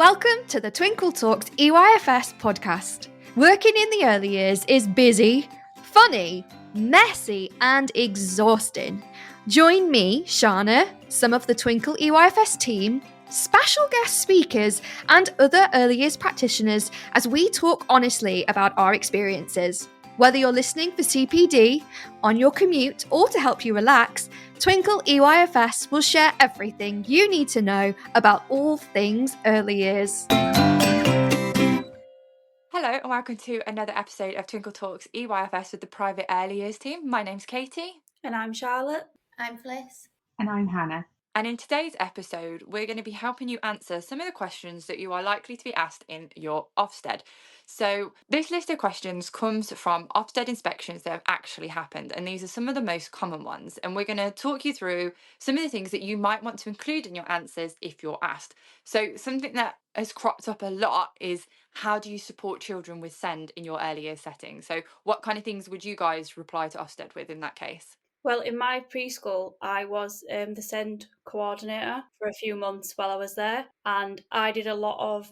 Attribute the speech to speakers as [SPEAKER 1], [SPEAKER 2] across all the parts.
[SPEAKER 1] Welcome to the Twinkl Talks EYFS podcast. Working in the early years is busy, funny, messy, and exhausting. Join me, Shana, some of the Twinkl EYFS team, special guest speakers, and other early years practitioners as we talk honestly about our experiences. Whether you're listening for CPD, on your commute, or to help you relax, Twinkl EYFS will share everything you need to know about all things early years.
[SPEAKER 2] Hello and welcome to another episode of Twinkl Talks EYFS with the Private Early Years team. My name's Katie.
[SPEAKER 3] And I'm Charlotte.
[SPEAKER 4] I'm Fliss.
[SPEAKER 5] And I'm Hannah.
[SPEAKER 2] And in today's episode, we're going to be helping you answer some of the questions that you are likely to be asked in your Ofsted. So this list of questions comes from Ofsted inspections that have actually happened, and these are some of the most common ones. And we're going to talk you through some of the things that you might want to include in your answers if you're asked. So something that has cropped up a lot is, how do you support children with SEND in your early years setting? So what kind of things would you guys reply to Ofsted with in that case?
[SPEAKER 3] Well, in my preschool, I was the SEND coordinator for a few months while I was there, and I did a lot of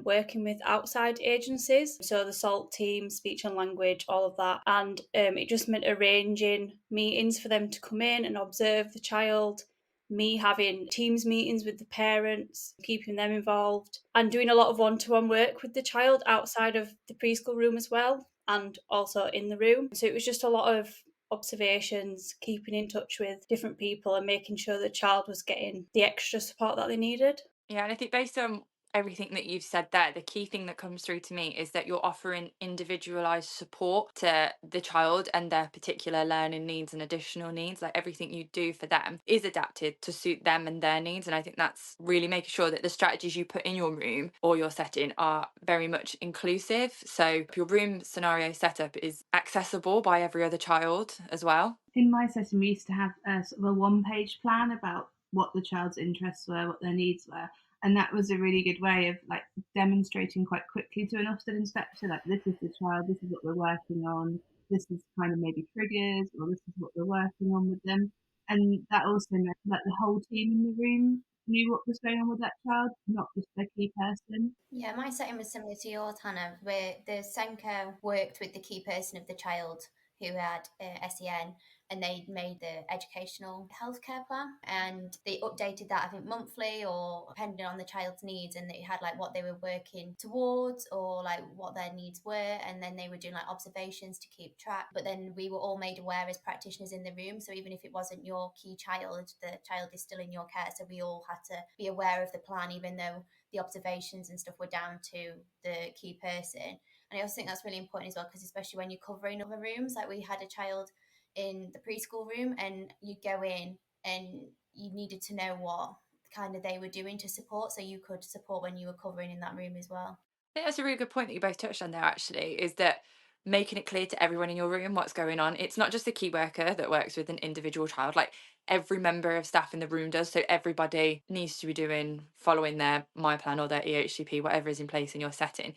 [SPEAKER 3] working with outside agencies, so the SALT team, speech and language, all of that, and it just meant arranging meetings for them to come in and observe the child, me having Teams meetings with the parents, keeping them involved, and doing a lot of one-to-one work with the child outside of the preschool room as well, and also in the room. So it was just a lot of observations, keeping in touch with different people and making sure the child was getting the extra support that they needed.
[SPEAKER 2] Yeah, and I think based on everything that you've said there, the key thing that comes through to me is that you're offering individualized support to the child and their particular learning needs and additional needs. Like everything you do for them is adapted to suit them and their needs. And I think that's really making sure that the strategies you put in your room or your setting are very much inclusive. So your room scenario setup is accessible by every other child as well.
[SPEAKER 5] In my setting, we used to have a sort of a one-page plan about what the child's interests were, what their needs were. And that was a really good way of like demonstrating quite quickly to an Ofsted inspector, like, this is the child, this is what we're working on, this is kind of maybe triggers, or this is what we're working on with them. And that also meant that the whole team in the room knew what was going on with that child, not just the key person.
[SPEAKER 4] Yeah, my setting was similar to yours, Hannah, where the Senko worked with the key person of the child who had SEN, and they made the educational healthcare plan, and they updated that, I think, monthly or depending on the child's needs, and it had like what they were working towards or like what their needs were, and then they were doing like observations to keep track. But then we were all made aware as practitioners in the room, so even if it wasn't your key child, the child is still in your care, so we all had to be aware of the plan, even though the observations and stuff were down to the key person. And I also think that's really important as well, because especially when you're covering other rooms, like we had a child in the preschool room and you go in and you needed to know what kind of they were doing to support, so you could support when you were covering in that room as well.
[SPEAKER 2] I think that's a really good point that you both touched on there, actually, is that making it clear to everyone in your room what's going on. It's not just the key worker that works with an individual child, like every member of staff in the room does. So everybody needs to be following their My Plan or their EHCP, whatever is in place in your setting.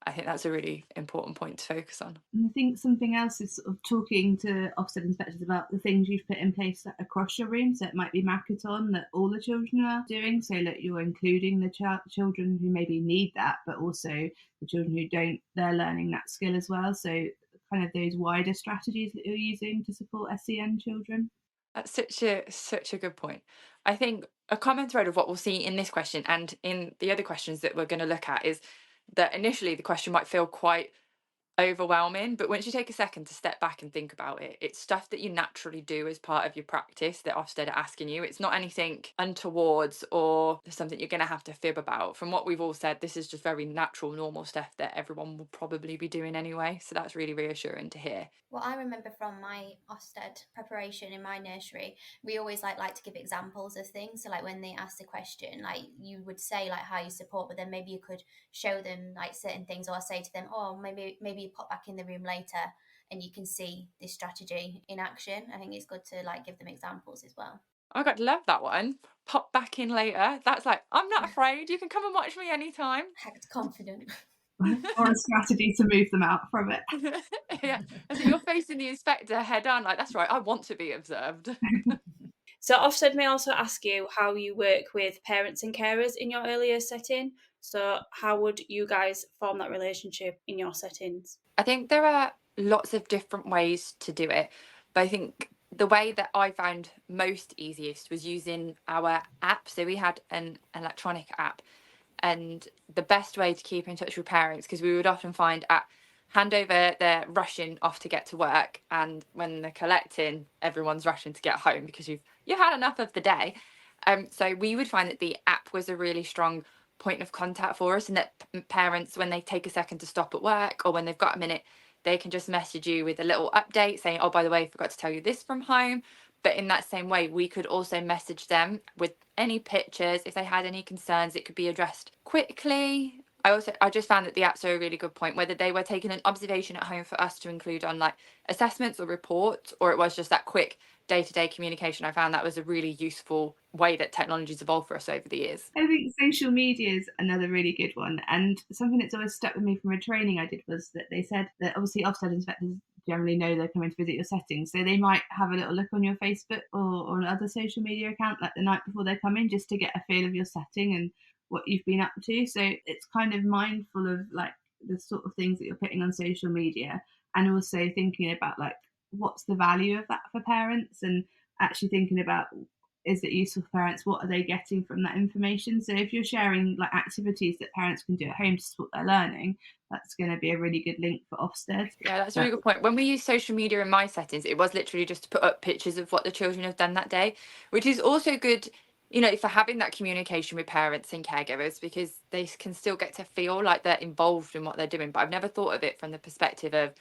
[SPEAKER 2] I think that's a really important point to focus on.
[SPEAKER 5] And I think something else is sort of talking to Ofsted inspectors about the things you've put in place across your room. So it might be Makaton that all the children are doing, so that you're including the children who maybe need that, but also the children who don't, they're learning that skill as well. So kind of those wider strategies that you're using to support SEN children.
[SPEAKER 2] That's such a good point. I think a common thread of what we'll see in this question and in the other questions that we're going to look at is that initially the question might feel quite overwhelming, but once you take a second to step back and think about it, it's stuff that you naturally do as part of your practice that Ofsted are asking you. It's not anything untowards or something you're going to have to fib about. From what we've all said, this is just very natural, normal stuff that everyone will probably be doing anyway, so that's really reassuring to hear.
[SPEAKER 4] Well, I remember from my Ofsted preparation in my nursery, we always like to give examples of things. So like when they ask the question, like you would say like how you support, but then maybe you could show them like certain things, or say to them, oh, maybe you pop back in the room later and you can see this strategy in action. I think it's good to like give them examples as well.
[SPEAKER 2] I got love that one. Pop back in later. That's like, I'm not afraid. You can come and watch me anytime.
[SPEAKER 4] Act confident.
[SPEAKER 5] Or a strategy to move them out from it.
[SPEAKER 2] Yeah, I think you're facing the inspector head on, like, that's right, I want to be observed.
[SPEAKER 3] So Ofsted may also ask you how you work with parents and carers in your early years setting. So how would you guys form that relationship in your settings?
[SPEAKER 2] I think there are lots of different ways to do it, but I think the way that I found most easiest was using our app. So we had an electronic app, and the best way to keep in touch with parents, because we would often find at handover they're rushing off to get to work, and when they're collecting everyone's rushing to get home because you've had enough of the day. So we would find that the app was a really strong point of contact for us, and that parents, when they take a second to stop at work or when they've got a minute, they can just message you with a little update saying, oh, by the way, I forgot to tell you this from home. But in that same way, we could also message them with any pictures. If they had any concerns, it could be addressed quickly. I just found that the apps are a really good point, whether they were taking an observation at home for us to include on like assessments or reports, or it was just that quick day-to-day communication. I found that was a really useful way that technology's evolved for us over the years.
[SPEAKER 5] I think social media is another really good one. And something that's always stuck with me from a training I did was that they said that obviously Ofsted inspectors generally know they're coming to visit your settings. So they might have a little look on your Facebook or another social media account like the night before they're coming, just to get a feel of your setting and what you've been up to. So it's kind of mindful of like the sort of things that you're putting on social media, and also thinking about like what's the value of that for parents, and actually thinking about, is it useful for parents? What are they getting from that information? So if you're sharing like activities that parents can do at home to support their learning, that's going to be a really good link for Ofsted.
[SPEAKER 2] Yeah, that's a really good point. When we use social media in my settings, it was literally just to put up pictures of what the children have done that day, which is also good, for having that communication with parents and caregivers, because they can still get to feel like they're involved in what they're doing. But I've never thought of it from the perspective of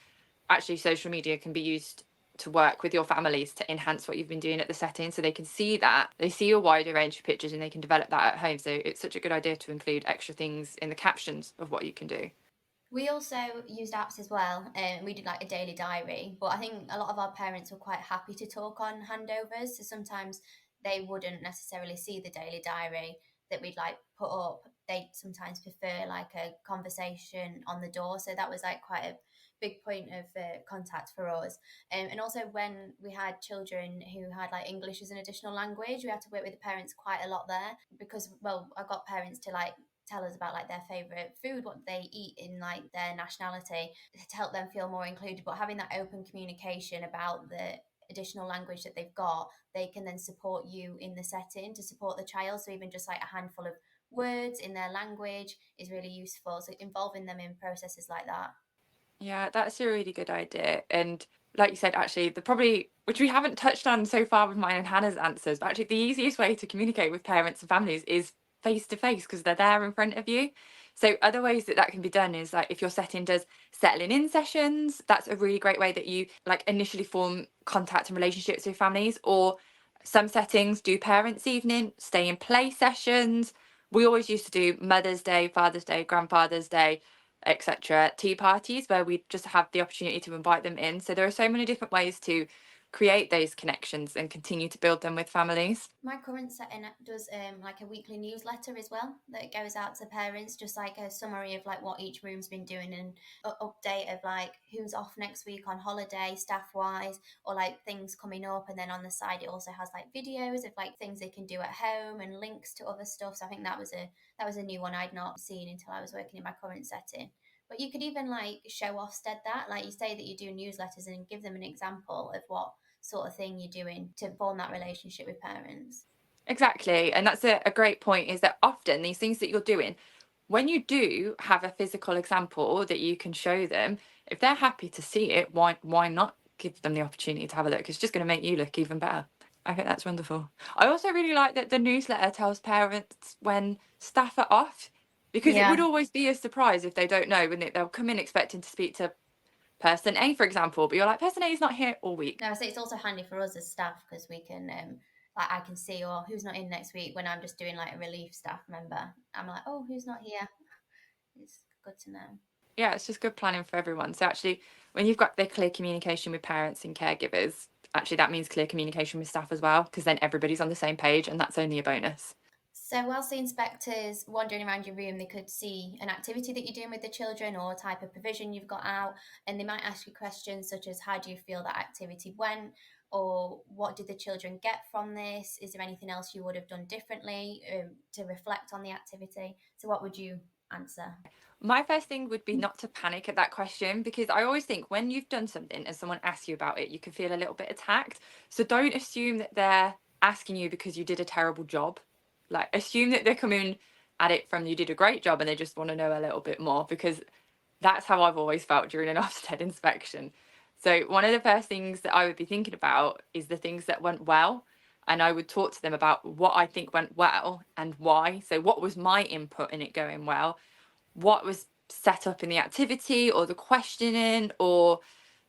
[SPEAKER 2] actually social media can be used to work with your families to enhance what you've been doing at the setting, so they can see that, they see a wider range of pictures and they can develop that at home. So it's such a good idea to include extra things in the captions of what you can do.
[SPEAKER 4] We also used apps as well, and we did like a daily diary. But I think a lot of our parents were quite happy to talk on handovers, so sometimes they wouldn't necessarily see the daily diary that we'd like put up. They sometimes prefer like a conversation on the door, so that was like quite a big point of contact for us. And also when we had children who had like English as an additional language, we had to work with the parents quite a lot there, because well, I got parents to like tell us about like their favorite food, what they eat in like their nationality, to help them feel more included. But having that open communication about the additional language that they've got, they can then support you in the setting to support the child. So even just like a handful of words in their language is really useful, so involving them in processes like that.
[SPEAKER 2] Yeah, that's a really good idea. And like you said, actually, the probably, which we haven't touched on so far with mine and Hannah's answers, but actually the easiest way to communicate with parents and families is face to face, because they're there in front of you. So other ways that that can be done is like if your setting does settling in sessions, that's a really great way that you like initially form contact and relationships with families. Or some settings do parents' evening, stay in play sessions. We always used to do Mother's Day, Father's Day, Grandfather's Day, etc. tea parties where we just have the opportunity to invite them in. So there are so many different ways to create those connections and continue to build them with families.
[SPEAKER 4] My current setting does like a weekly newsletter as well that goes out to parents, just like a summary of like what each room's been doing, and an update of like who's off next week on holiday staff wise, or like things coming up. And then on the side it also has like videos of like things they can do at home and links to other stuff. So I think that was a new one I'd not seen until I was working in my current setting. But you could even like show Ofsted that, like you say that you do newsletters, and give them an example of what sort of thing you're doing to form that relationship with parents.
[SPEAKER 2] Exactly. And that's a great point, is that often these things that you're doing, when you do have a physical example that you can show them, if they're happy to see it, why not give them the opportunity to have a look? It's just going to make you look even better. I think that's wonderful. I also really like that the newsletter tells parents when staff are off, because it would always be a surprise if they don't know, wouldn't it? They'll come in expecting to speak to person A, for example, but you're like, person A is not here all week.
[SPEAKER 4] No, I say it's also handy for us as staff, because we can like I can see, or who's not in next week when I'm just doing like a relief staff member. I'm like, oh, who's not here? It's good to know.
[SPEAKER 2] Yeah, it's just good planning for everyone. So actually, when you've got the clear communication with parents and caregivers, actually that means clear communication with staff as well, because then everybody's on the same page, and that's only a bonus.
[SPEAKER 4] So whilst the inspectors wandering around your room, they could see an activity that you're doing with the children or a type of provision you've got out, and they might ask you questions such as, how do you feel that activity went? Or what did the children get from this? Is there anything else you would have done differently to reflect on the activity? So what would you answer.
[SPEAKER 2] My first thing would be not to panic at that question, because I always think when you've done something and someone asks you about it, you can feel a little bit attacked. So don't assume that they're asking you because you did a terrible job. Like, assume that they're coming at it from you did a great job and they just want to know a little bit more, because that's how I've always felt during an Ofsted inspection. So one of the first things that I would be thinking about is the things that went well. And I would talk to them about what I think went well and why. So what was my input in it going well? What was set up in the activity or the questioning or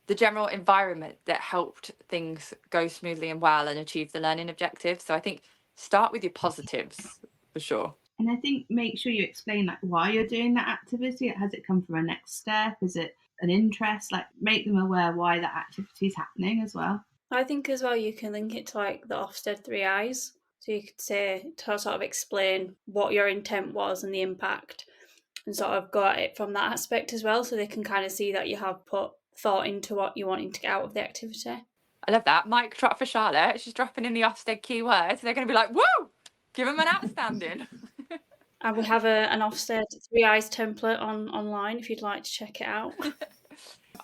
[SPEAKER 2] the general environment that helped things go smoothly and well and achieve the learning objectives? So I think start with your positives for sure.
[SPEAKER 5] And I think make sure you explain like why you're doing that activity. Has it come from a next step? Is it an interest? Like make them aware why that activity is happening as well.
[SPEAKER 3] I think as well you can link it to like the Ofsted 3 I's. So you could say to sort of explain what your intent was and the impact, and sort of go at it from that aspect as well, so they can kind of see that you have put thought into what you're wanting to get out of the activity.
[SPEAKER 2] I love that. Mic drop for Charlotte. She's dropping in the Ofsted keywords. They're going to be like, woo! Give them an outstanding.
[SPEAKER 3] And we have an Ofsted 3 I's template online if you'd like to check it out.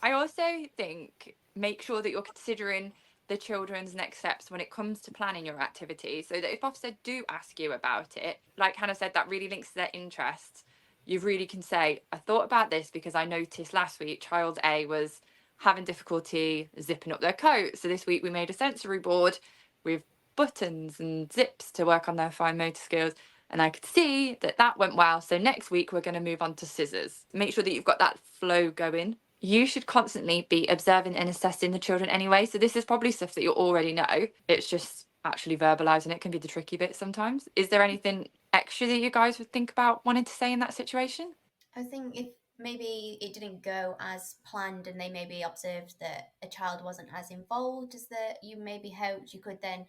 [SPEAKER 2] I also think make sure that you're considering the children's next steps when it comes to planning your activity, so that if Ofsted do ask you about it, like Hannah said, that really links to their interests. You really can say, I thought about this because I noticed last week child A was having difficulty zipping up their coat. So this week we made a sensory board with buttons and zips to work on their fine motor skills. And I could see that that went well. So next week we're going to move on to scissors. Make sure that you've got that flow going. You should constantly be observing and assessing the children anyway. So this is probably stuff that you already know. It's just actually verbalizing it can be the tricky bit sometimes. Is there anything extra that you guys would think about wanting to say in that situation?
[SPEAKER 4] I think if maybe it didn't go as planned and they maybe observed that a child wasn't as involved as that you maybe hoped, you could then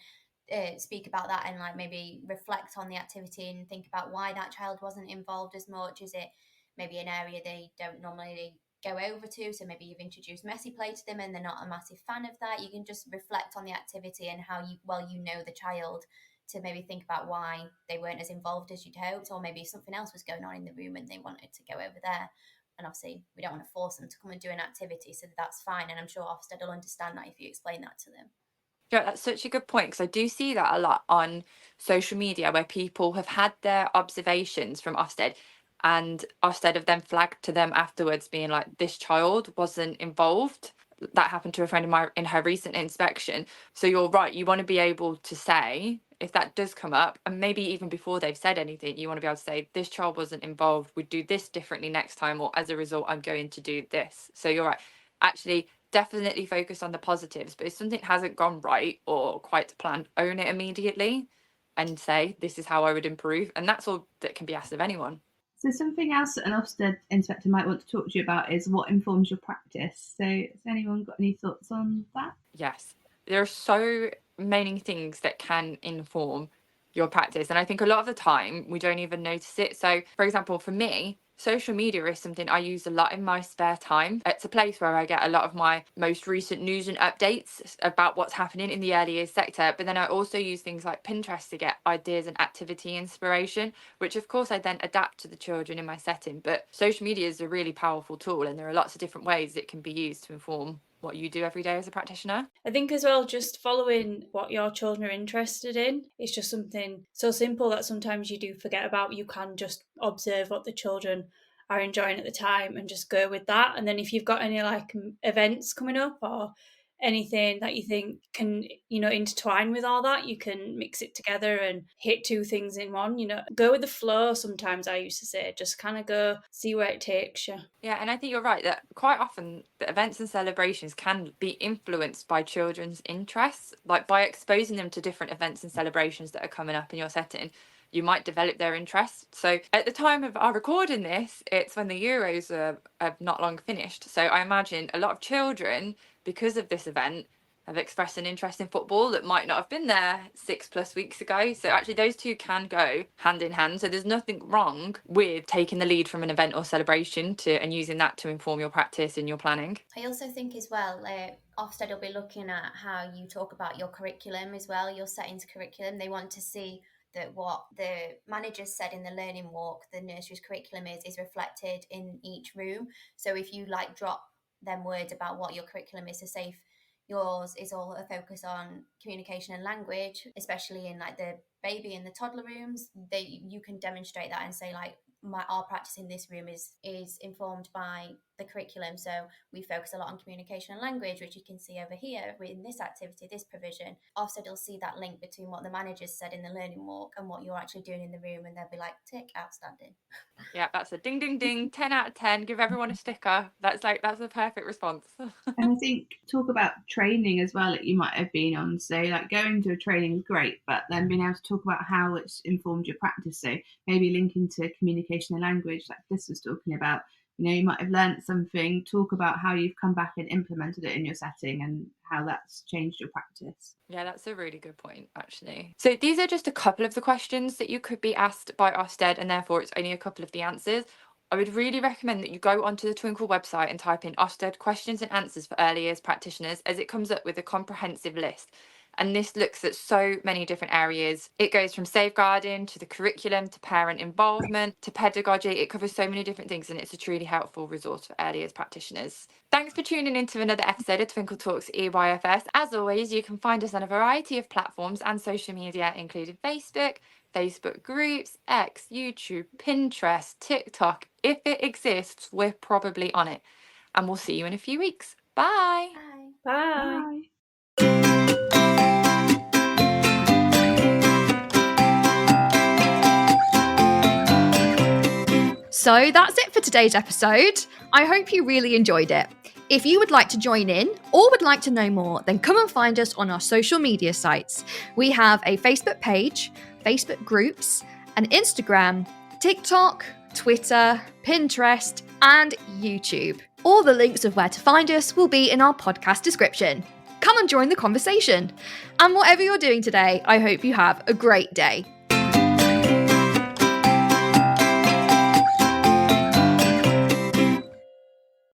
[SPEAKER 4] speak about that and like maybe reflect on the activity and think about why that child wasn't involved as much. Is it maybe an area they don't normally go over to, so maybe you've introduced messy play to them and they're not a massive fan of that? You can just reflect on the activity and how you know the child, to maybe think about why they weren't as involved as you'd hoped, or maybe something else was going on in the room and they wanted to go over there. And obviously we don't want to force them to come and do an activity, so that's fine, and I'm sure Ofsted will understand that if you explain that to them.
[SPEAKER 2] Yeah, that's such a good point, because I do see that a lot on social media where people have had their observations from Ofsted and Ofsted have then flagged to them afterwards being like, this child wasn't involved. That happened to a friend of mine in her recent inspection. So you're right, you want to be able to say, if that does come up, and maybe even before they've said anything, you want to be able to say, this child wasn't involved, we'd do this differently next time, or as a result, I'm going to do this. So you're right. Actually, definitely focus on the positives, but if something hasn't gone right or quite to plan, own it immediately and say, this is how I would improve. And that's all that can be asked of anyone.
[SPEAKER 5] So something else that an Ofsted inspector might want to talk to you about is what informs your practice. So has anyone got any thoughts on that?
[SPEAKER 2] Yes, there are so many things that can inform your practice. And I think a lot of the time we don't even notice it. So, for example, for me, social media is something I use a lot in my spare time. It's a place where I get a lot of my most recent news and updates about what's happening in the early years sector. But then I also use things like Pinterest to get ideas and activity inspiration, which of course I then adapt to the children in my setting. But social media is a really powerful tool, and there are lots of different ways it can be used to inform what you do every day as a practitioner.
[SPEAKER 3] I think as well, just following what your children are interested in. It's just something so simple that sometimes you do forget about. You can just observe what the children are enjoying at the time and just go with that. And then if you've got any like events coming up or anything that you think can, intertwine with all that, you can mix it together and hit two things in one. Go with the flow. Sometimes I used to say, just kind of go, see where it takes you.
[SPEAKER 2] Yeah, and I think you're right that quite often the events and celebrations can be influenced by children's interests. Like by exposing them to different events and celebrations that are coming up in your setting, you might develop their interests. So at the time of our recording this, it's when the Euros are not long finished. So I imagine a lot of children, because of this event, have expressed an interest in football that might not have been there 6+ weeks ago. So actually those two can go hand in hand. So there's nothing wrong with taking the lead from an event or celebration and using that to inform your practice and your planning.
[SPEAKER 4] I also think as well, Ofsted will be looking at how you talk about your curriculum as well, your settings curriculum. They want to see that what the managers said in the learning walk, the nursery's curriculum is reflected in each room. So if you like drop them words about what your curriculum is, so say if yours is all a focus on communication and language, especially in like the baby and the toddler rooms, you can demonstrate that and say like, our practice in this room is informed by the curriculum, so we focus a lot on communication and language, which you can see over here in this activity, this provision. Ofsted will see that link between what the managers said in the learning walk and what you're actually doing in the room, and they'll be like, tick, outstanding.
[SPEAKER 2] Yeah, that's a ding ding ding, 10 out of 10. Give everyone a sticker. That's a perfect response.
[SPEAKER 5] And I think talk about training as well that you might have been on. So like going to a training is great, but then being able to talk about how it's informed your practice. So maybe linking to communication and language, like this was talking about, you might have learned something, talk about how you've come back and implemented it in your setting and how that's changed your practice.
[SPEAKER 2] Yeah, that's a really good point, actually. So these are just a couple of the questions that you could be asked by Ofsted, and therefore it's only a couple of the answers. I would really recommend that you go onto the Twinkl website and type in Ofsted questions and answers for early years practitioners, as it comes up with a comprehensive list. And this looks at so many different areas. It goes from safeguarding to the curriculum to parent involvement to pedagogy. It covers so many different things, and it's a truly helpful resource for early years practitioners. Thanks for tuning into another episode of Twinkl Talks EYFS. As always, you can find us on a variety of platforms and social media, including Facebook groups, X, YouTube, Pinterest, TikTok. If it exists, we're probably on it. And we'll see you in a few weeks. Bye.
[SPEAKER 3] Bye.
[SPEAKER 5] Bye.
[SPEAKER 1] So that's it for today's episode. I hope you really enjoyed it. If you would like to join in or would like to know more, then come and find us on our social media sites. We have a Facebook page, Facebook groups, an Instagram, TikTok, Twitter, Pinterest, and YouTube. All the links of where to find us will be in our podcast description. Come and join the conversation. And whatever you're doing today, I hope you have a great day.